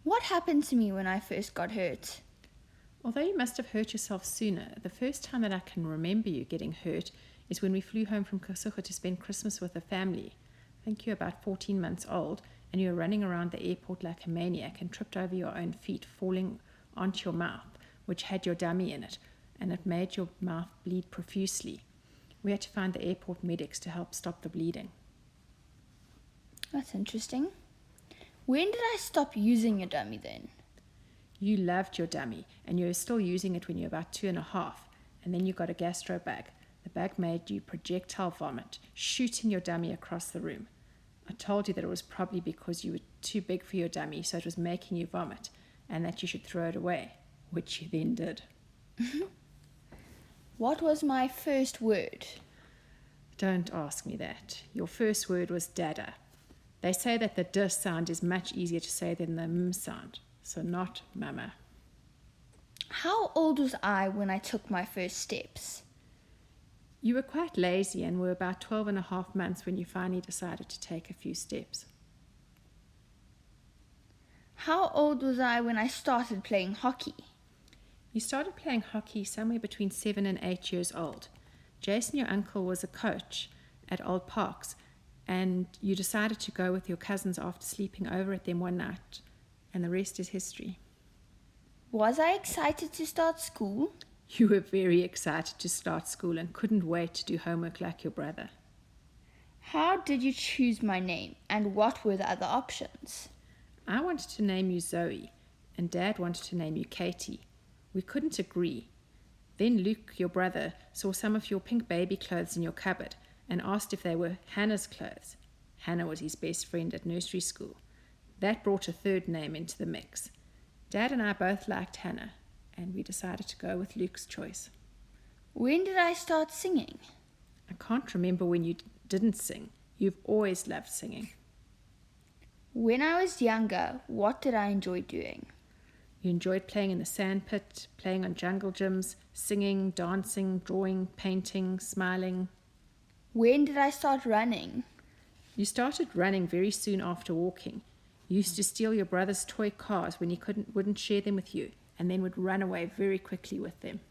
What happened to me when I first got hurt? Although you must have hurt yourself sooner, the first time that I can remember you getting hurt is when we flew home from Kosovo to spend Christmas with the family. I think you're about 14 months old, and you were running around the airport like a maniac and tripped over your own feet, falling onto your mouth, which had your dummy in it, and it made your mouth bleed profusely. We had to find the airport medics to help stop the bleeding. That's interesting. When did I stop using a dummy then? You loved your dummy, and you were still using it when you were about 2.5, and then you got a gastro bag. The bag made you projectile vomit, shooting your dummy across the room. I told you that it was probably because you were too big for your dummy, so it was making you vomit, and that you should throw it away, which you then did. What was my first word? Don't ask me that. Your first word was dada. They say that the d sound is much easier to say than the m sound, so not mama. How old was I when I took my first steps? You were quite lazy and were about 12.5 months when you finally decided to take a few steps. How old was I when I started playing hockey? You started playing hockey somewhere between 7 and 8 years old. Jason, your uncle, was a coach at Old Parks, and you decided to go with your cousins after sleeping over at them one night, and the rest is history. Was I excited to start school? You were very excited to start school and couldn't wait to do homework like your brother. How did you choose my name, and what were the other options? I wanted to name you Zoe, and Dad wanted to name you Katie. We couldn't agree. Then Luke, your brother, saw some of your pink baby clothes in your cupboard and asked if they were Hannah's clothes. Hannah was his best friend at nursery school. That brought a third name into the mix. Dad and I both liked Hannah, and we decided to go with Luke's choice. When did I start singing? I can't remember when you didn't sing. You've always loved singing. When I was younger, what did I enjoy doing? You enjoyed playing in the sandpit, playing on jungle gyms, singing, dancing, drawing, painting, smiling. When did I start running? You started running very soon after walking. You used to steal your brother's toy cars when he wouldn't share them with you, and then would run away very quickly with them.